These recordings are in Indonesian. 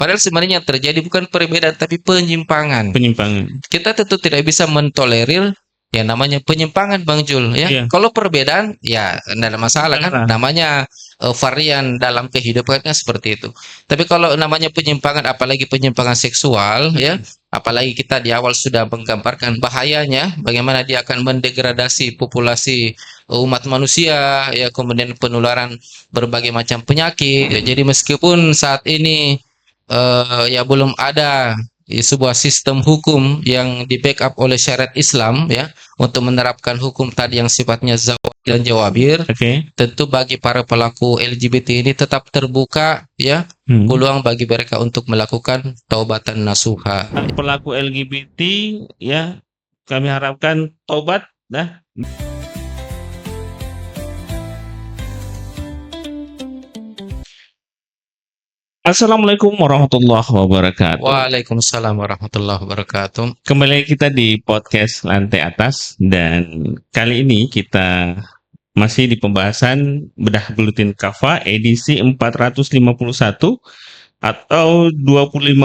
Padahal sebenarnya yang terjadi bukan perbedaan tapi penyimpangan. Kita tentu tidak bisa mentolerir yang namanya penyimpangan, Bang Jul, ya. Iya. Kalau perbedaan ya tidak ada masalah kan, namanya varian dalam kehidupan kan seperti itu. Tapi kalau namanya penyimpangan, apalagi penyimpangan seksual, ya, apalagi kita di awal sudah menggambarkan bahayanya, bagaimana dia akan mendegradasi populasi umat manusia, ya, kemudian penularan berbagai macam penyakit. Ya, jadi meskipun saat ini ya belum ada sebuah sistem hukum yang di backup oleh syariat Islam, ya, untuk menerapkan hukum tadi yang sifatnya zawajir dan jawabir. Tentu bagi para pelaku LGBT ini tetap terbuka, ya, peluang bagi mereka untuk melakukan taubatan nasuha. Pelaku LGBT, ya, kami harapkan tobat, nah. Assalamualaikum warahmatullahi wabarakatuh. Waalaikumsalam warahmatullahi wabarakatuh. Kembali kita di podcast Lantai Atas, dan kali ini kita masih di pembahasan bedah buletin Kafa edisi 451 atau 25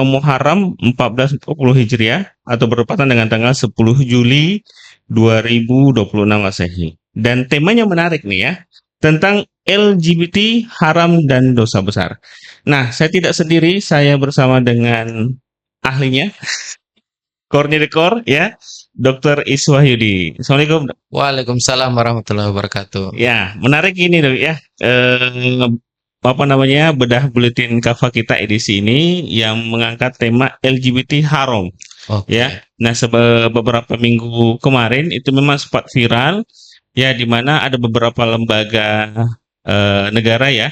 Muharram 1440 Hijriah atau bertepatan dengan tanggal 10 Juli 2026 Masehi. Dan temanya menarik nih, ya, tentang LGBT haram dan dosa besar. Nah, saya tidak sendiri, saya bersama dengan ahlinya, koordinator, ya, Dr. Iswahyudi. Assalamualaikum. Waalaikumsalam warahmatullahi wabarakatuh. Ya, menarik ini, Dok, ya. Apa namanya, bedah buletin Kafa kita edisi ini yang mengangkat tema LGBT haram. Ya. Nah, beberapa minggu kemarin itu memang sempat viral, ya, di mana ada beberapa lembaga negara, ya,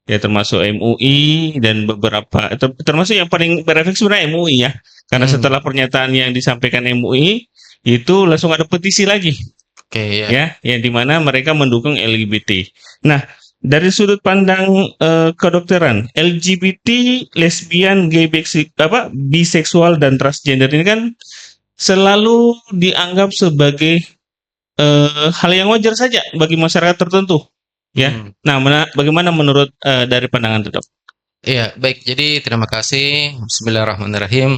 termasuk MUI dan beberapa, termasuk yang paling berefek sebenarnya MUI, ya, karena setelah pernyataan yang disampaikan MUI itu langsung ada petisi lagi, ya, yang dimana mereka mendukung LGBT. Nah, dari sudut pandang kedokteran, LGBT, lesbian, gay, biseksual dan transgender ini kan selalu dianggap sebagai hal yang wajar saja bagi masyarakat tertentu, ya. Nah, bagaimana menurut dari pandangan itu, Dok? Iya, baik. Jadi terima kasih. Bismillahirrahmanirrahim.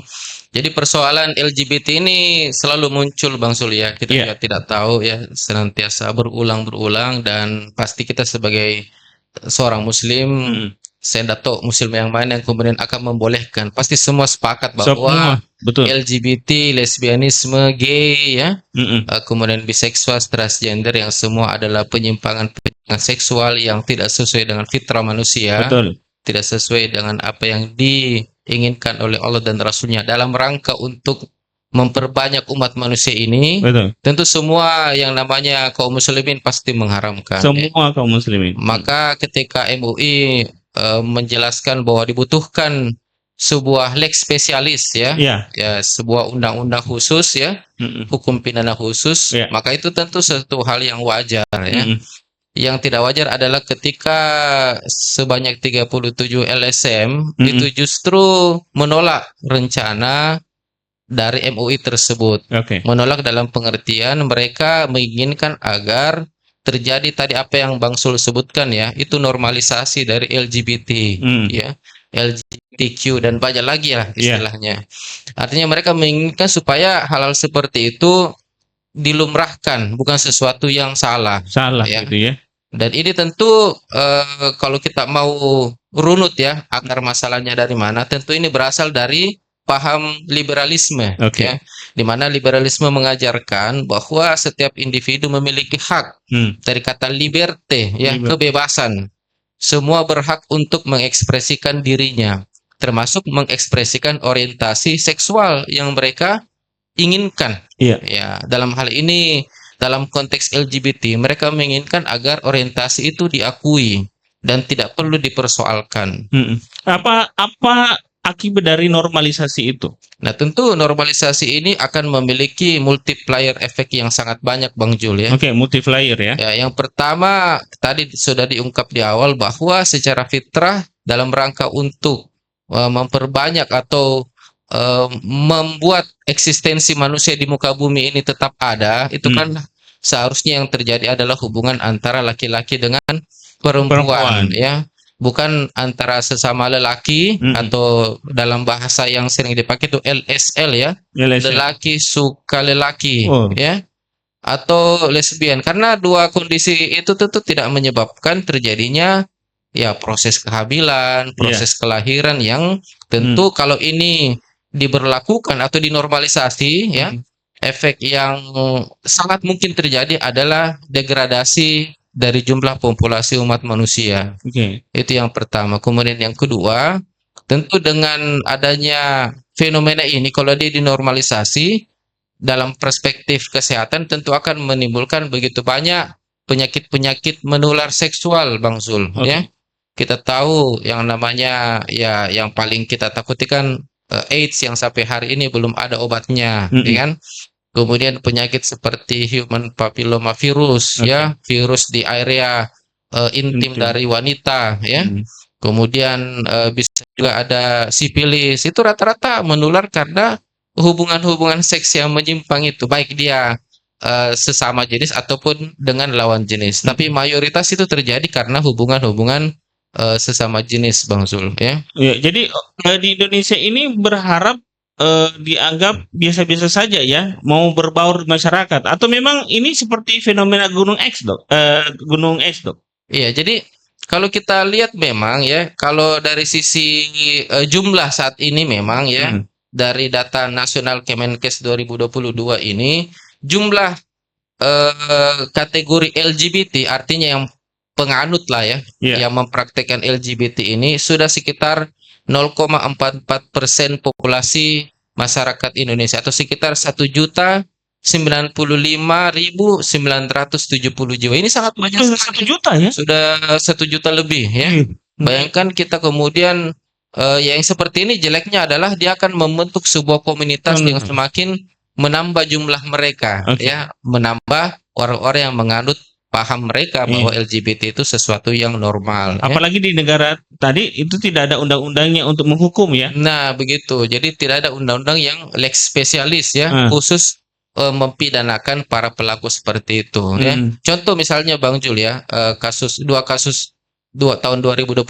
Jadi persoalan LGBT ini selalu muncul, Bang Surya. Kita juga tidak tahu, ya, senantiasa berulang-berulang, dan pasti kita sebagai seorang Muslim, saya tidak tahu Muslim yang mana yang kemudian akan membolehkan. Pasti semua sepakat bahwa LGBT, lesbianisme, gay, ya, kemudian biseksual, transgender, yang semua adalah penyimpangan seksual yang tidak sesuai dengan fitrah manusia, tidak sesuai dengan apa yang diinginkan oleh Allah dan Rasulnya dalam rangka untuk memperbanyak umat manusia ini. Tentu semua yang namanya kaum muslimin pasti mengharamkan. Semua kaum muslimin. Maka ketika MUI menjelaskan bahwa dibutuhkan sebuah lex spesialis, ya, sebuah undang-undang khusus, ya, hukum pidana khusus, maka itu tentu satu hal yang wajar, ya. Yang tidak wajar adalah ketika sebanyak 37 LSM itu justru menolak rencana dari MUI tersebut. Menolak dalam pengertian mereka menginginkan agar terjadi tadi apa yang Bang Sul sebutkan, ya, itu normalisasi dari LGBT, ya, LGBTQ dan banyak lagi lah istilahnya. Artinya mereka menginginkan supaya hal-hal seperti itu dilumrahkan, bukan sesuatu yang salah, ya. Gitu, ya. Dan ini tentu kalau kita mau runut, ya, akar masalahnya dari mana, tentu ini berasal dari paham liberalisme, ya, di mana liberalisme mengajarkan bahwa setiap individu memiliki hak, dari kata liberte, ya, kebebasan. Semua berhak untuk mengekspresikan dirinya, termasuk mengekspresikan orientasi seksual yang mereka inginkan. Ya, dalam hal ini, dalam konteks LGBT, mereka menginginkan agar orientasi itu diakui dan tidak perlu dipersoalkan. Apa akibat dari normalisasi itu? Nah, tentu normalisasi ini akan memiliki multiplier efek yang sangat banyak, Bang Jul, ya. Multiplier, ya. Ya, yang pertama tadi sudah diungkap di awal bahwa secara fitrah dalam rangka untuk memperbanyak atau membuat eksistensi manusia di muka bumi ini tetap ada, itu kan seharusnya yang terjadi adalah hubungan antara laki-laki dengan perempuan, ya. bukan antara sesama lelaki atau dalam bahasa yang sering dipakai itu LSL ya, lelaki suka lelaki ya, atau lesbian, karena dua kondisi itu tentu tidak menyebabkan terjadinya ya proses kehamilan, proses kelahiran yang tentu kalau ini diberlakukan atau dinormalisasi ya, efek yang sangat mungkin terjadi adalah degradasi dari jumlah populasi umat manusia. Itu yang pertama. Kemudian yang kedua, tentu dengan adanya fenomena ini, kalau dia dinormalisasi dalam perspektif kesehatan, tentu akan menimbulkan begitu banyak penyakit-penyakit menular seksual, Bang Zul. Ya, kita tahu yang namanya ya yang paling kita takuti kan AIDS yang sampai hari ini belum ada obatnya, ya kan? Kemudian penyakit seperti human papilloma virus, ya, virus di area intim dari wanita, ya. Kemudian bisa juga ada sifilis. Itu rata-rata menular karena hubungan-hubungan seks yang menyimpang itu, baik dia sesama jenis ataupun dengan lawan jenis. Tapi mayoritas itu terjadi karena hubungan-hubungan sesama jenis, Bang Zul, ya. Ya, jadi di Indonesia ini berharap dianggap biasa-biasa saja ya, mau berbaur masyarakat, atau memang ini seperti fenomena gunung es, Dok? Gunung es, Dok. Iya, jadi kalau kita lihat memang ya, kalau dari sisi jumlah saat ini memang ya, dari data nasional Kemenkes 2022 ini, jumlah kategori LGBT, artinya yang penganut lah ya, yang mempraktekkan LGBT ini sudah sekitar 0,44% populasi masyarakat Indonesia, atau sekitar 1.095.970 jiwa. Ini sangat banyak sekali. 1 juta ya? Sudah 1 juta lebih ya. Bayangkan kita kemudian yang seperti ini jeleknya adalah dia akan membentuk sebuah komunitas yang semakin menambah jumlah mereka, ya, menambah orang-orang yang menganut paham mereka bahwa LGBT itu sesuatu yang normal. Apalagi di negara tadi itu tidak ada undang-undangnya untuk menghukum ya. Nah, begitu. Jadi tidak ada undang-undang yang lex spesialis ya, khusus mempidanakan para pelaku seperti itu ya. Contoh misalnya Bang Jul ya, dua kasus tahun 2025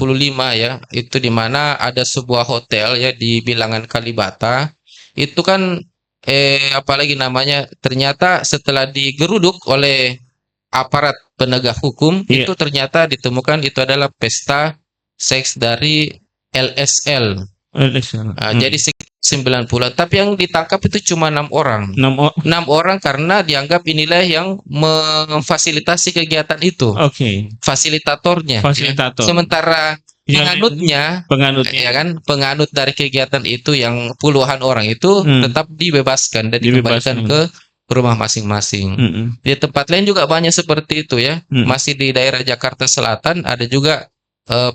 ya, itu di mana ada sebuah hotel ya di Bilangan Kalibata. Itu kan apalagi namanya, ternyata setelah digeruduk oleh aparat penegak hukum, itu ternyata ditemukan itu adalah pesta seks dari LSL. Jadi 90, tapi yang ditangkap itu cuma 6 orang. 6 orang karena dianggap inilah yang memfasilitasi kegiatan itu. Fasilitatornya. Fasilitator. Sementara penganutnya, ya kan, penganut dari kegiatan itu yang puluhan orang itu tetap dibebaskan dan dikembalikan ke rumah masing-masing. Di tempat lain juga banyak seperti itu ya. Masih di daerah Jakarta Selatan ada juga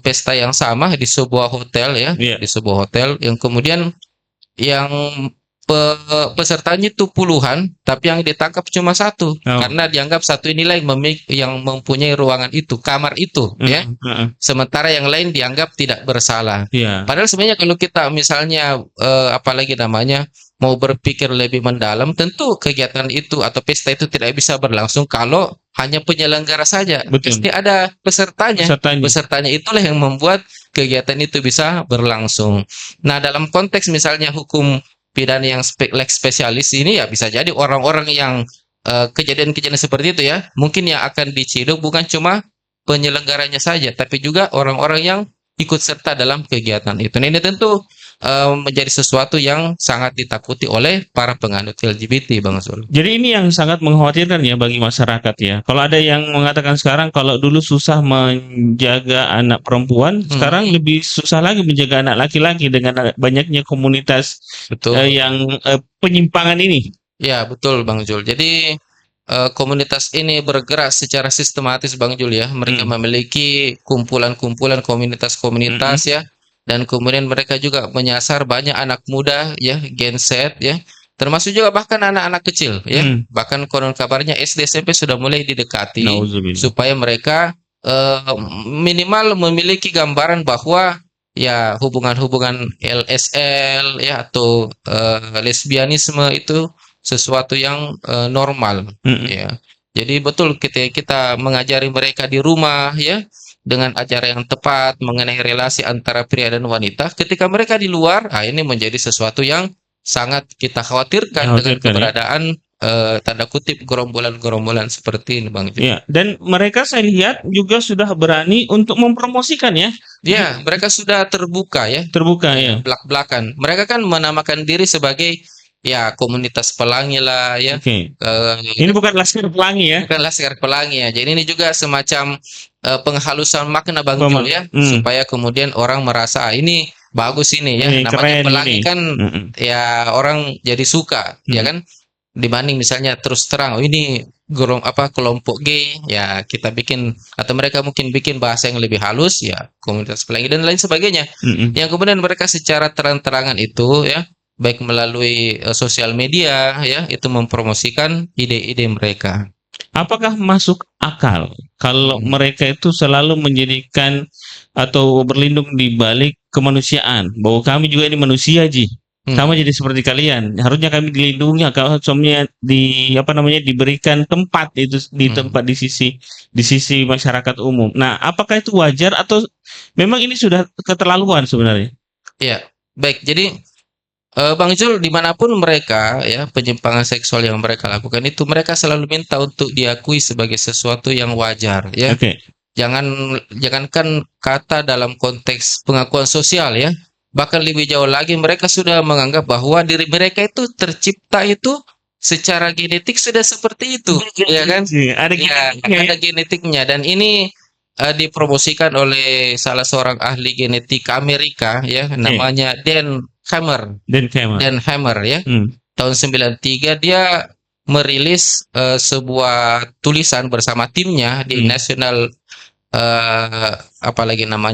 pesta yang sama di sebuah hotel ya, di sebuah hotel yang kemudian yang pesertanya itu puluhan, tapi yang ditangkap cuma 1 karena dianggap 1 inilah yang mempunyai ruangan itu, kamar itu ya. Sementara yang lain dianggap tidak bersalah. Padahal sebenarnya kalau kita misalnya apalagi namanya mau berpikir lebih mendalam, tentu kegiatan itu atau pesta itu tidak bisa berlangsung kalau hanya penyelenggara saja. Pasti ada pesertanya. Pesertanya itulah yang membuat kegiatan itu bisa berlangsung. Nah, dalam konteks misalnya hukum pidana yang lex spesialis ini ya, bisa jadi orang-orang yang kejadian-kejadian seperti itu ya, mungkin yang akan diciduk bukan cuma penyelenggaranya saja, tapi juga orang-orang yang ikut serta dalam kegiatan itu. Nah, ini tentu menjadi sesuatu yang sangat ditakuti oleh para penganut LGBT, Bang Zul. Jadi ini yang sangat mengkhawatirkan ya bagi masyarakat ya. Kalau ada yang mengatakan sekarang kalau dulu susah menjaga anak perempuan, sekarang lebih susah lagi menjaga anak laki-laki dengan banyaknya komunitas yang penyimpangan ini. Ya, betul Bang Zul. Jadi komunitas ini bergerak secara sistematis, Bang Jul ya. Mereka memiliki kumpulan-kumpulan komunitas-komunitas ya. Dan kemudian mereka juga menyasar banyak anak muda ya, Gen Z ya. Termasuk juga bahkan anak-anak kecil ya. Bahkan konon kabarnya SD SMP sudah mulai didekati supaya mereka minimal memiliki gambaran bahwa ya hubungan-hubungan LSL ya atau lesbianisme itu sesuatu yang normal ya. Jadi betul kita mengajari mereka di rumah ya, dengan ajaran yang tepat mengenai relasi antara pria dan wanita, ketika mereka di luar, ini menjadi sesuatu yang sangat kita khawatirkan dengan keberadaan tanda kutip gerombolan-gerombolan seperti ini, Bang. Ya, dan mereka saya lihat juga sudah berani untuk mempromosikan ya. Ya, mereka sudah terbuka ya. Terbuka ya. Belak-belakan. Mereka kan menamakan diri sebagai ya komunitas pelangi lah ya. Ini bukan laskar pelangi ya. Bukan laskar pelangi ya. Jadi ini juga semacam penghalusan makna, Bang Jul ya, supaya kemudian orang merasa ini bagus ini ya. Namanya pelangi ini kan ya orang jadi suka ya kan. Dibanding misalnya terus terang, ini kelompok gay, ya kita bikin, atau mereka mungkin bikin bahasa yang lebih halus, ya komunitas pelangi dan lain sebagainya. Yang kemudian mereka secara terang-terangan itu ya, baik melalui sosial media ya, itu mempromosikan ide-ide mereka. Apakah masuk akal kalau mereka itu selalu menjadikan atau berlindung di balik kemanusiaan, bahwa kami juga ini manusia, Ji. Sama jadi seperti kalian, harusnya kami dilindungi, kalau suaminya diberikan tempat itu di tempat di sisi masyarakat umum. Nah, apakah itu wajar atau memang ini sudah keterlaluan sebenarnya? Ya, baik. Jadi Bang Jul, dimanapun mereka ya penyimpangan seksual yang mereka lakukan itu, mereka selalu minta untuk diakui sebagai sesuatu yang wajar ya. Jangankan kata dalam konteks pengakuan sosial ya. Bahkan lebih jauh lagi, mereka sudah menganggap bahwa diri mereka itu tercipta itu secara genetik sudah seperti itu, ya kan? Ada genetiknya, dan ini dipromosikan oleh salah seorang ahli genetik Amerika, ya, namanya Dan Hammer, ya. Tahun 93 dia merilis sebuah tulisan bersama timnya di National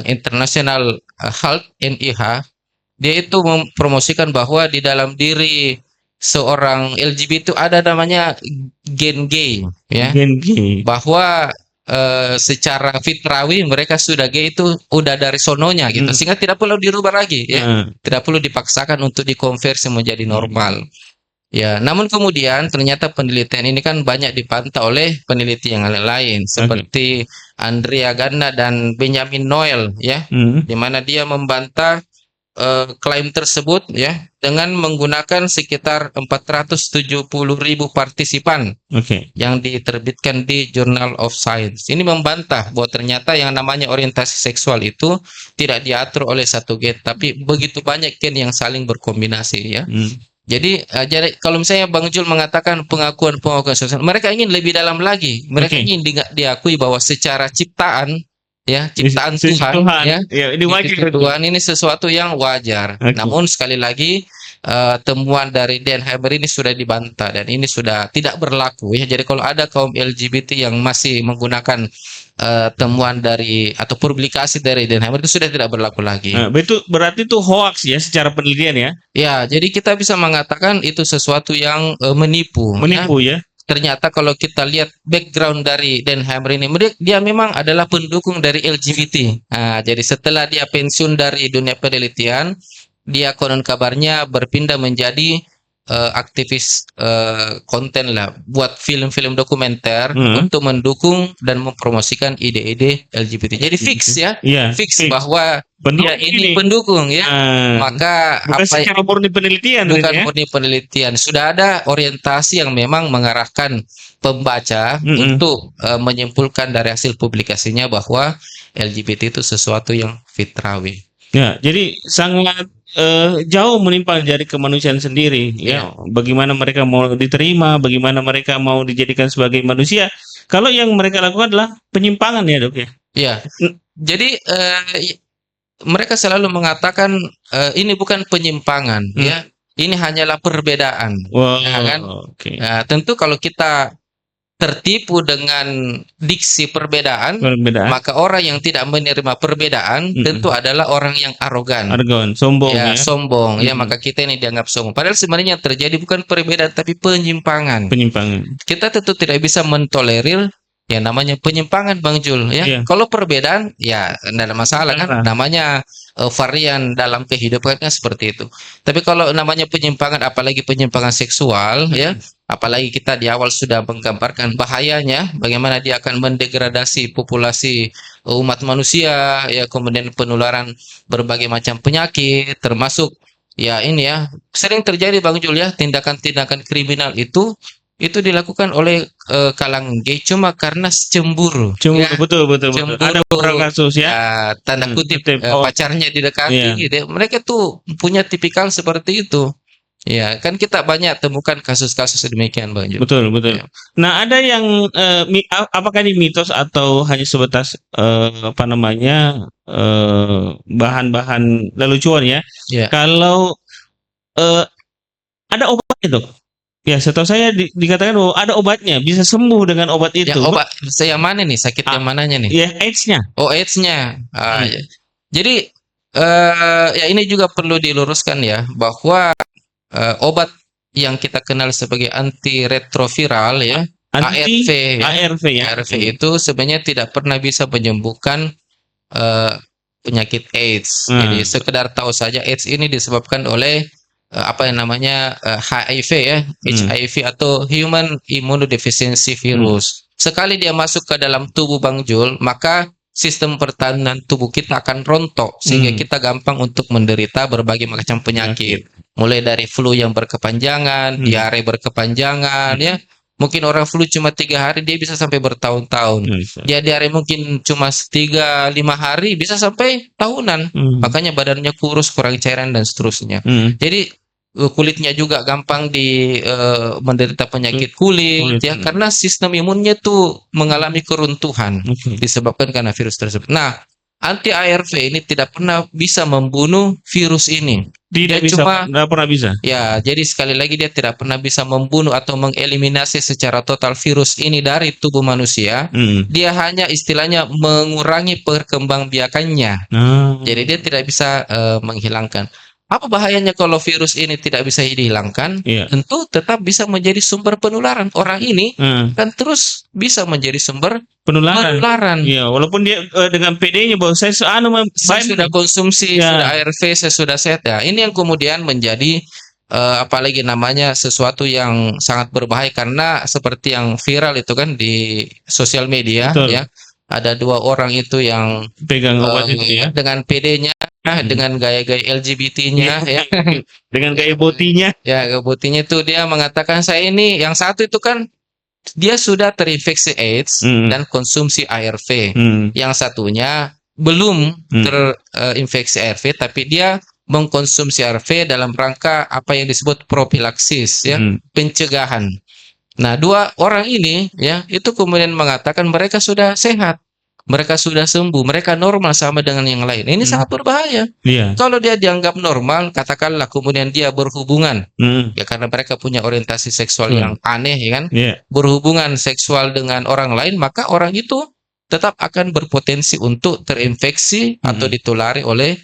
International Health NIH. Dia itu mempromosikan bahwa di dalam diri seorang LGBT itu ada namanya gen gay ya. Bahwa secara fitrawi mereka sudah gay itu udah dari sononya gitu. Sehingga tidak perlu dirubah lagi ya. Tidak perlu dipaksakan untuk dikonversi menjadi normal. Ya, namun kemudian ternyata penelitian ini kan banyak dipantau oleh peneliti yang lain seperti Andrea Ganna dan Benjamin Noel ya, di mana dia membantah klaim tersebut ya dengan menggunakan sekitar 470.000 partisipan yang diterbitkan di Journal of Science. Ini membantah bahwa ternyata yang namanya orientasi seksual itu tidak diatur oleh satu gen, tapi begitu banyak gen yang saling berkombinasi ya. Jadi kalau misalnya Bang Jul mengatakan pengakuan sosial, mereka ingin lebih dalam lagi. Mereka ingin diakui bahwa secara ciptaan ya, ciptaan Tuhan ya, ini wajar. Tuhan ini sesuatu yang wajar. Namun sekali lagi temuan dari Dan Hammer ini sudah dibantah dan ini sudah tidak berlaku ya. Jadi kalau ada kaum LGBT yang masih menggunakan temuan dari atau publikasi dari Dan Hammer, itu sudah tidak berlaku lagi. Itu berarti itu hoax ya secara penelitian ya? Ya, jadi kita bisa mengatakan itu sesuatu yang menipu ya. Ternyata kalau kita lihat background dari Dan Hammer ini, dia memang adalah pendukung dari LGBT. Nah, jadi setelah dia pensiun dari dunia penelitian, dia konon kabarnya berpindah menjadi aktivis konten lah, buat film-film dokumenter untuk mendukung dan mempromosikan ide-ide LGBT. Jadi fix ya, fix bahwa dia ini pendukung ya. Maka bukan secara murni penelitian, bukan murni penelitian. Sudah ada orientasi yang memang mengarahkan pembaca untuk menyimpulkan dari hasil publikasinya bahwa LGBT itu sesuatu yang fitrawi. Ya, jadi sangat jauh menyimpang dari kemanusiaan sendiri ya. Bagaimana mereka mau diterima, bagaimana mereka mau dijadikan sebagai manusia, kalau yang mereka lakukan adalah penyimpangan ya, Dok ya. Ya. Jadi mereka selalu mengatakan ini bukan penyimpangan ya. Ini hanyalah perbedaan. Ya kan? Nah, tentu kalau kita tertipu dengan diksi perbedaan, maka orang yang tidak menerima perbedaan tentu adalah orang yang arogan, sombong ya. Sombong ya, maka kita ini dianggap sombong. Padahal sebenarnya yang terjadi bukan perbedaan tapi penyimpangan. Kita tentu tidak bisa mentolerir yang namanya penyimpangan, Bang Jul ya. Kalau perbedaan ya tidak ada masalah kan, namanya varian dalam kehidupan kan seperti itu. Tapi kalau namanya penyimpangan, apalagi penyimpangan seksual ya, apalagi kita di awal sudah menggambarkan bahayanya, bagaimana dia akan mendegradasi populasi umat manusia, ya, kemudian penularan berbagai macam penyakit, termasuk ya ini ya, sering terjadi Bang Jul ya, tindakan-tindakan kriminal itu dilakukan oleh kalangan gay cuma karena cemburu. Cemburu, Ya, betul, betul, betul. Ada beberapa kasus ya. ya, tanda kutip Oh, pacarnya didekati, iya. gitu ya. Mereka tuh punya tipikal seperti itu. Ya, kan kita banyak temukan kasus-kasus demikian, Bang Jul. betul, betul. Ya. Nah, ada yang apakah ini mitos atau hanya sebatas apa namanya bahan-bahan lelucon ya? Ya. Kalau ada obatnya, Dok. Ya, setahu saya dikatakan bahwa ada obatnya, bisa sembuh dengan obat itu. Ya, obat yang mana nih? Sakit yang mananya nih? Ya, AIDS-nya. Oh, AIDS-nya. Ya. Jadi ya ini juga perlu diluruskan ya, bahwa obat yang kita kenal sebagai antiretroviral ya, ARV ya, ARV ya. ARV itu sebenarnya tidak pernah bisa menyembuhkan penyakit AIDS. Jadi sekedar tahu saja AIDS ini disebabkan oleh apa yang namanya HIV ya, HIV atau Human Immunodeficiency Virus. Sekali dia masuk ke dalam tubuh Bang Jul, maka sistem pertahanan tubuh kita akan rontok sehingga kita gampang untuk menderita berbagai macam penyakit. Mulai dari flu yang berkepanjangan, diare berkepanjangan ya. Mungkin orang flu cuma 3 hari, dia bisa sampai bertahun-tahun. Dia diare mungkin cuma 3-5 hari, bisa sampai tahunan. Makanya badannya kurus, kurang cairan dan seterusnya. Jadi kulitnya juga gampang menderita penyakit kulit ya, karena sistem imunnya tuh mengalami keruntuhan disebabkan karena virus tersebut. Nah, anti ARV ini tidak pernah bisa membunuh virus ini. Tidak pernah bisa. Ya, jadi sekali lagi dia tidak pernah bisa membunuh atau mengeliminasi secara total virus ini dari tubuh manusia. Dia hanya istilahnya mengurangi perkembangbiakannya. Jadi dia tidak bisa menghilangkan. Apa bahayanya kalau virus ini tidak bisa dihilangkan? Tentu tetap bisa menjadi sumber penularan. Orang ini kan terus bisa menjadi sumber penularan. Iya, walaupun dia dengan PD-nya bahwa saya sudah konsumsi, sudah ARV, saya sudah sehat. Ya, ini yang kemudian menjadi apalagi namanya sesuatu yang sangat berbahaya, karena seperti yang viral itu kan di sosial media. Betul. Ya. Ada 2 orang itu yang pegang obat itu ya, dengan PD-nya, dengan gaya-gaya LGBT-nya ya. Dengan gaya botinya. Ya, gaya botinya itu dia mengatakan, saya ini, yang satu itu kan dia sudah terinfeksi AIDS dan konsumsi ARV. Yang satunya belum terinfeksi ARV, tapi dia mengkonsumsi ARV dalam rangka apa yang disebut propilaksis ya, pencegahan. Nah, 2 orang ini ya, itu kemudian mengatakan mereka sudah sehat, mereka sudah sembuh, mereka normal sama dengan yang lain. Ini sangat berbahaya. Kalau dia dianggap normal, katakanlah kemudian dia berhubungan, ya karena mereka punya orientasi seksual yang aneh, ya kan, berhubungan seksual dengan orang lain, maka orang itu tetap akan berpotensi untuk terinfeksi atau ditulari oleh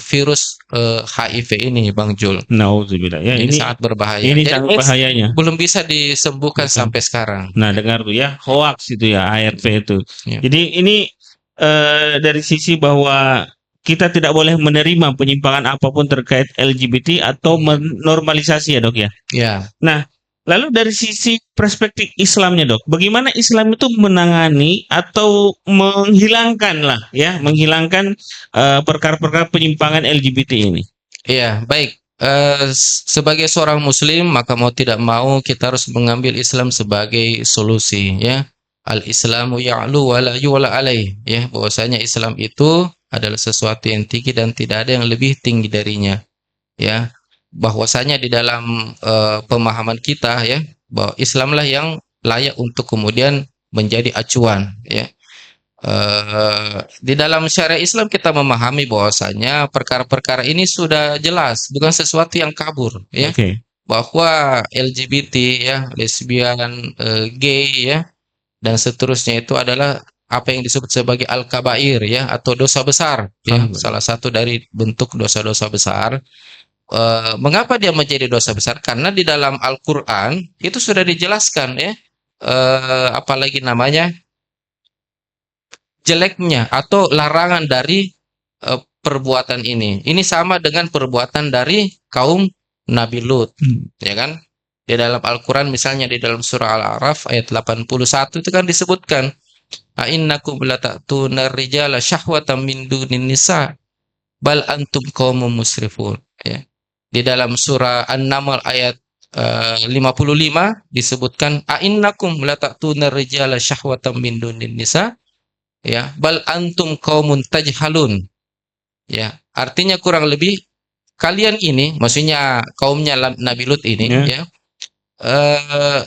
virus HIV ini, Bang Jul. Nauzubillah. Ya, ini sangat berbahaya. Ini sangat bahayanya. Belum bisa disembuhkan sampai sekarang. Nah, dengar tuh ya, hoax itu ya, ARV itu. Jadi ini dari sisi bahwa kita tidak boleh menerima penyimpangan apapun terkait LGBT atau menormalisasi ya, Dok ya. Ya. Nah, lalu dari sisi perspektif Islamnya, Dok, bagaimana Islam itu menangani atau menghilangkan perkara-perkara penyimpangan LGBT ini? Iya, baik. Sebagai seorang Muslim, maka mau tidak mau kita harus mengambil Islam sebagai solusi, ya. Al-Islamu ya'lu wa la yu'la alaih, ya. Bahwasanya Islam itu adalah sesuatu yang tinggi dan tidak ada yang lebih tinggi darinya, ya. Bahwasanya di dalam pemahaman kita ya, bahwa Islamlah yang layak untuk kemudian menjadi acuan ya. Di dalam syariat Islam kita memahami bahwasanya perkara-perkara ini sudah jelas, bukan sesuatu yang kabur ya. Bahwa LGBT ya, lesbian, gay ya, dan seterusnya itu adalah apa yang disebut sebagai al-kabair ya, atau dosa besar ya, salah satu dari bentuk dosa-dosa besar. Mengapa dia menjadi dosa besar? Karena di dalam Al-Quran itu sudah dijelaskan ya, apalagi namanya jeleknya atau larangan dari perbuatan ini. Ini sama dengan perbuatan dari kaum Nabi Lut, ya kan? Di dalam Al-Quran misalnya di dalam surah Al-A'raf ayat 81 itu kan disebutkan, "A'innakum lata'tuna rijala syahwatan min dunin nisa bal antum qaumun musrifun." Ya. Di dalam surah An-Naml ayat 55 disebutkan, "A'innakum lata'tuna rijala syahwatan min dunin nisa ya bal antum qaumun tajhalun." Ya, artinya kurang lebih kalian ini, maksudnya kaumnya Nabi Lut ini ya, eh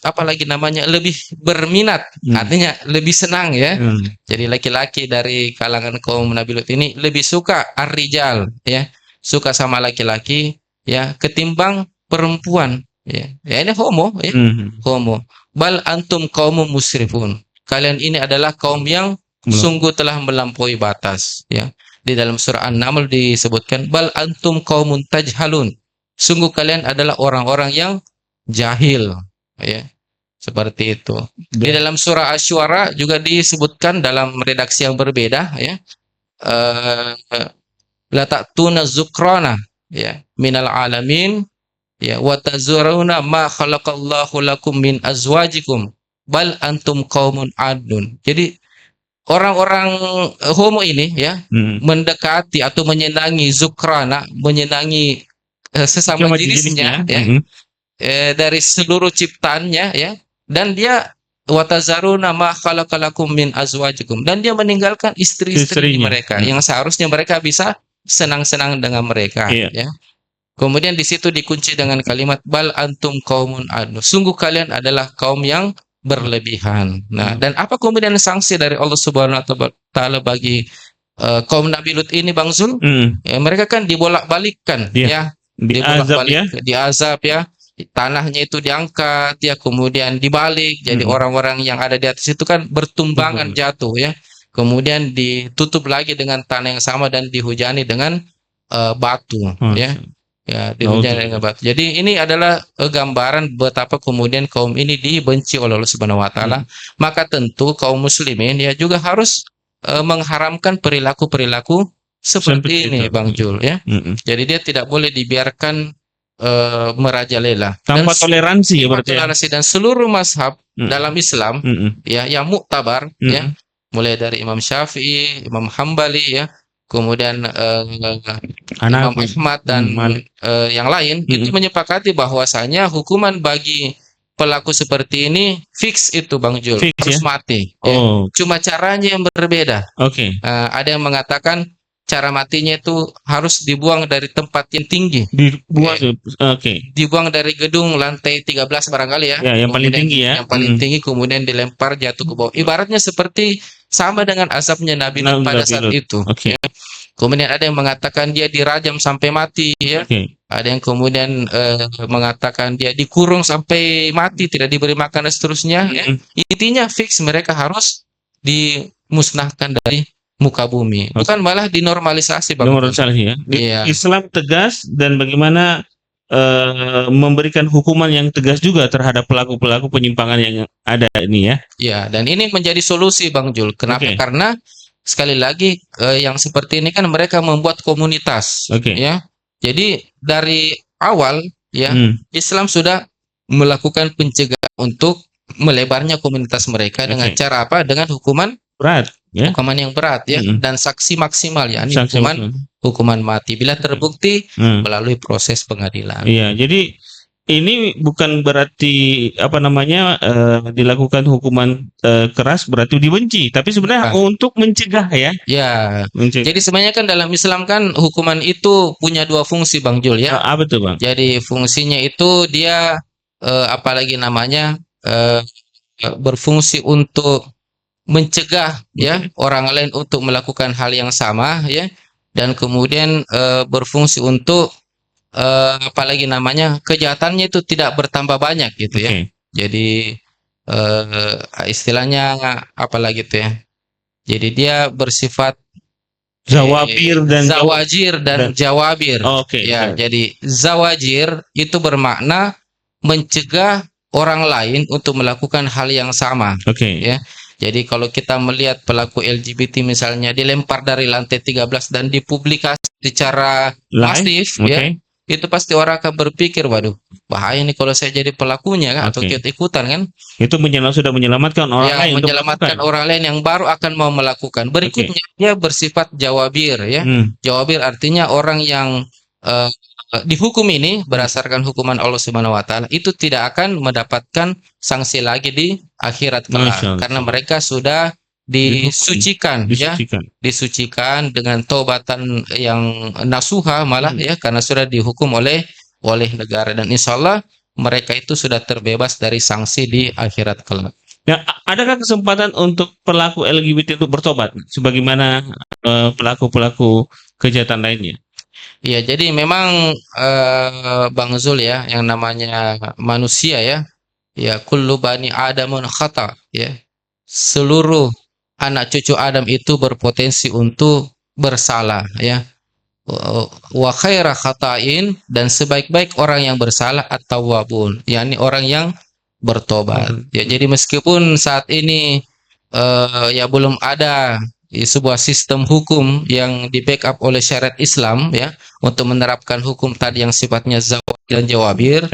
apalagi namanya, lebih berminat, artinya lebih senang ya. Jadi laki-laki dari kalangan kaum Nabi Lut ini lebih suka ar-rijal ya, suka sama laki-laki ya ketimbang perempuan ya. Ya ini homo ya. Homo. Bal antum qaumun musrifun. Kalian ini adalah kaum yang sungguh telah melampaui batas ya. Di dalam surah An-Naml disebutkan, bal antum qaumun tajhalun. Sungguh kalian adalah orang-orang yang jahil ya. Seperti itu. Di dalam surah Asy-Syu'ara juga disebutkan dalam redaksi yang berbeda ya. La ta'tuna zukrana ya minal alamin ya wa tazuruna ma khalaqallahu lakum min azwajikum bal antum qaumun adun. Jadi orang-orang homo ini ya mendekati atau menyenangi zukrana, menyenangi sesama jenisnya ya, dari seluruh ciptaannya ya, dan dia watazaruna ma khalaqalakum min azwajikum, dan dia meninggalkan istri-istri mereka yang seharusnya mereka bisa senang-senang dengan mereka ya. Kemudian di situ dikunci dengan kalimat bal antum qaumun adu. Sungguh kalian adalah kaum yang berlebihan. Nah, dan apa kemudian sanksi dari Allah Subhanahu wa taala bagi kaum Nabi Lut ini, Bang Zul? Ya, mereka kan dibolak-balikkan ya. Dibolak-balik, diazab ya. Tanahnya itu diangkat ya, kemudian dibalik. Jadi orang-orang yang ada di atas itu kan bertumbangan jatuh ya. Kemudian ditutup lagi dengan tanah yang sama dan dihujani dengan batu ya. Ya, dihujani dengan batu. Jadi ini adalah gambaran betapa kemudian kaum ini dibenci oleh Allah Subhanahu wa taala. Maka tentu kaum muslimin ya juga harus mengharamkan perilaku-perilaku seperti ini, Bang Jul ya. Jadi dia tidak boleh dibiarkan merajalela tanpa toleransi ya, berarti toleransi dan seluruh mazhab dalam Islam ya yang muktabar ya, mulai dari Imam Syafi'i, Imam Hambali ya, kemudian Imam Ahmad dan yang lain itu menyepakati bahwasanya hukuman bagi pelaku seperti ini fix itu, Bang Jul, harus mati ya. Cuma caranya yang berbeda. Ada yang mengatakan cara matinya itu harus dibuang dari tempat yang tinggi. Dibuang dari gedung lantai 13 barangkali ya. Yang paling tinggi ya. Yang paling tinggi, kemudian dilempar jatuh ke bawah. Ibaratnya seperti sama dengan azabnya Nabi Lut pada saat itu. Ya. Kemudian ada yang mengatakan dia dirajam sampai mati ya. Ada yang kemudian mengatakan dia dikurung sampai mati, tidak diberi makan dan seterusnya ya. Intinya fix mereka harus dimusnahkan dari muka bumi, bukan malah dinormalisasi, Bang. Normalisasi ya. Islam tegas dan bagaimana memberikan hukuman yang tegas juga terhadap pelaku-pelaku penyimpangan yang ada ini ya. Ya, dan ini menjadi solusi, Bang Jul. Kenapa? Karena sekali lagi yang seperti ini kan mereka membuat komunitas ya. Jadi dari awal ya Islam sudah melakukan pencegahan untuk melebarnya komunitas mereka dengan cara apa? Dengan hukuman berat ya. Hukuman yang berat ya, dan saksi maksimal ya, ini hukuman mati bila terbukti melalui proses pengadilan. Iya, jadi ini bukan berarti apa namanya dilakukan hukuman keras berarti dibenci, tapi sebenarnya untuk mencegah ya. Ya. Jadi sebenarnya kan dalam Islam kan hukuman itu punya dua fungsi, Bang Jul ya. Apa tuh, Bang? Jadi fungsinya itu dia apalagi namanya berfungsi untuk mencegah ya orang lain untuk melakukan hal yang sama ya, dan kemudian berfungsi untuk apalagi namanya kejahatannya itu tidak bertambah banyak gitu ya. Jadi istilahnya apalagi itu ya. Jadi dia bersifat zawajir dan jawabir. Ya, jadi zawajir itu bermakna mencegah orang lain untuk melakukan hal yang sama. Ya. Jadi kalau kita melihat pelaku LGBT misalnya dilempar dari lantai 13 dan dipublikasi secara masif ya, itu pasti orang akan berpikir, waduh, bahaya nih kalau saya jadi pelakunya kan, atau ikut-ikutan kan. Itu sudah menyelamatkan orang lain untuk menyelamatkan melakukan. orang lain yang baru akan mau melakukan. Berikutnya dia bersifat jawabir ya. Jawabir artinya orang yang dihukum ini berdasarkan hukuman Allah Subhanahu wa taala itu tidak akan mendapatkan sanksi lagi di akhirat kelak karena mereka sudah disucikan ya, disucikan dengan taubatan yang nasuha malah ya, karena sudah dihukum oleh negara, dan insya Allah mereka itu sudah terbebas dari sanksi di akhirat kelak. Nah, adakah kesempatan untuk pelaku LGBT untuk bertobat sebagaimana pelaku-pelaku kejahatan lainnya? Ya, jadi memang Bang Zul ya, yang namanya manusia ya, kullu bani Adamun khata ya. Seluruh anak cucu Adam itu berpotensi untuk bersalah ya. Wa khaira khata'in, dan sebaik-baik orang yang bersalah at-tawwabun, yakni orang yang bertobat. Ya, jadi meskipun saat ini ya belum ada sebuah sistem hukum yang di backup oleh syariat Islam ya untuk menerapkan hukum tadi yang sifatnya zawab dan jawabir,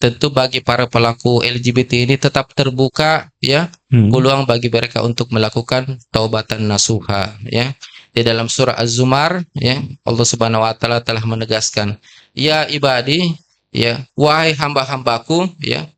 tentu bagi para pelaku LGBT ini tetap terbuka ya peluang bagi mereka untuk melakukan taubatan nasuha ya. Di dalam surah Az-Zumar ya, Allah Subhanahu wa taala telah menegaskan, ya ibadi ya, wahai hamba-hambaku ya.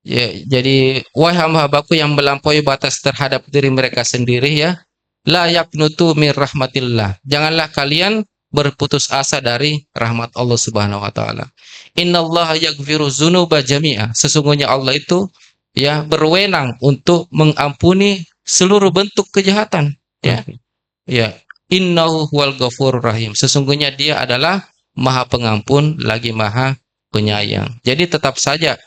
Ya, jadi wahai hamba-hambaku yang melampaui batas terhadap diri mereka sendiri ya, la yaqnutu min rahmatillah. Janganlah kalian berputus asa dari rahmat Allah Subhanahu wa taala. Innallaha yaghfiru dzunuba jami'a. Sesungguhnya Allah itu ya berwenang untuk mengampuni seluruh bentuk kejahatan ya. Ya, innahu huwal ghafurur rahim. Sesungguhnya Dia adalah Maha Pengampun lagi Maha Penyayang. Jadi tetap saja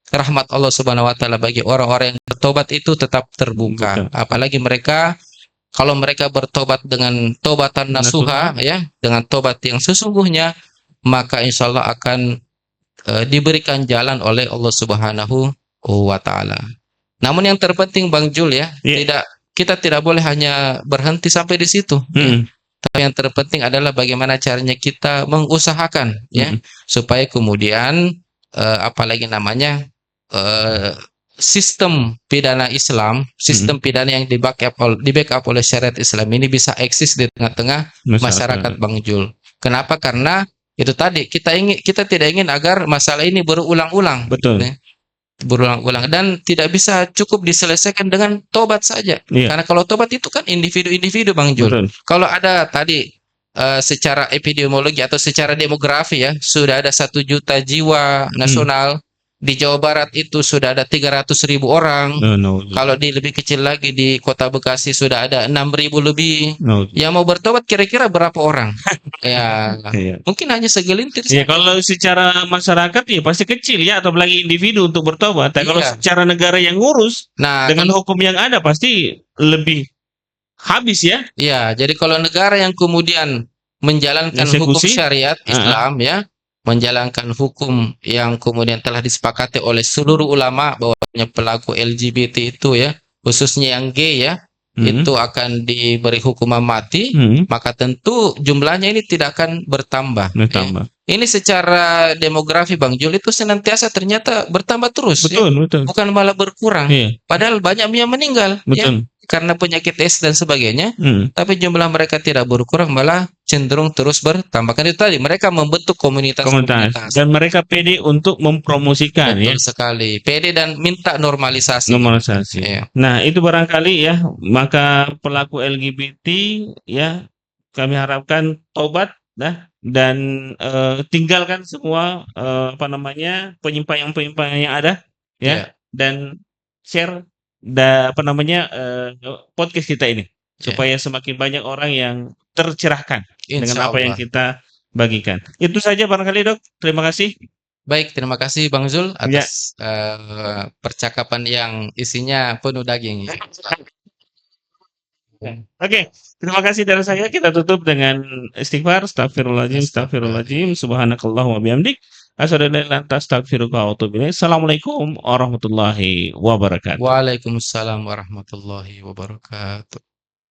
rahmat Allah Subhanahu wa taala bagi orang-orang yang bertobat itu tetap terbuka. Apalagi mereka, kalau mereka bertobat dengan tobatan nasuha ya, dengan tobat yang sesungguhnya, maka insya Allah akan diberikan jalan oleh Allah Subhanahu wa taala. Namun yang terpenting Bang Jul ya, kita tidak boleh hanya berhenti sampai di situ. Ya. Tapi yang terpenting adalah bagaimana caranya kita mengusahakan ya, supaya kemudian apalagi namanya sistem pidana Islam, sistem pidana yang di backup oleh syariat Islam ini bisa eksis di tengah-tengah masyarakat Bang Jul. Kenapa? Karena itu tadi kita tidak ingin agar masalah ini berulang-ulang. Betul. Ya. Berulang-ulang, dan tidak bisa cukup diselesaikan dengan tobat saja. Karena kalau tobat itu kan individu-individu Bang Jul. Betul. Kalau ada tadi secara epidemiologi atau secara demografi ya, sudah ada 1 juta jiwa nasional. Di Jawa Barat itu sudah ada 300.000 orang. Kalau di lebih kecil lagi di Kota Bekasi sudah ada 6.000 lebih. Yang mau bertobat kira-kira berapa orang? Ya, mungkin hanya segelintir. Ya, kalau secara masyarakat ya pasti kecil ya, atau lagi individu untuk bertobat. Tapi kalau secara negara yang ngurus, dengan hukum yang ada pasti lebih habis ya. Ya, jadi kalau negara yang kemudian menjalankan hukum syariat Islam ya, menjalankan hukum yang kemudian telah disepakati oleh seluruh ulama bahwa pelaku LGBT itu ya, khususnya yang gay ya, itu akan diberi hukuman mati, maka tentu jumlahnya ini tidak akan bertambah. Ya. Ini secara demografi Bang Jul itu senantiasa ternyata bertambah terus. Betul, ya. Betul. Bukan malah berkurang. Padahal banyak yang meninggal ya, karena penyakit AIDS dan sebagainya, tapi jumlah mereka tidak berkurang, malah cenderung terus bertambah. Kan itu tadi, mereka membentuk komunitas. Dan mereka pede untuk mempromosikan. Betul sekali, pede dan minta normalisasi. Ya. Nah, itu barangkali ya, maka pelaku LGBT ya, kami harapkan tobat dan tinggalkan semua penyimpangan yang ada ya, dan share podcast kita ini supaya semakin banyak orang yang tercerahkan dengan apa yang kita bagikan. Itu saja barangkali Dok. Terima kasih. Baik, terima kasih Bang Zul atas percakapan yang isinya penuh daging. Oke, terima kasih dari saya. Kita tutup dengan istighfar. Astagfirullahaladzim, subhanakallahumma bihamdik, asyhadu an la ilaha illa anta astaghfiruka wa atubu ilaik. Assalamualaikum warahmatullahi wabarakatuh. Waalaikumsalam warahmatullahi wabarakatuh.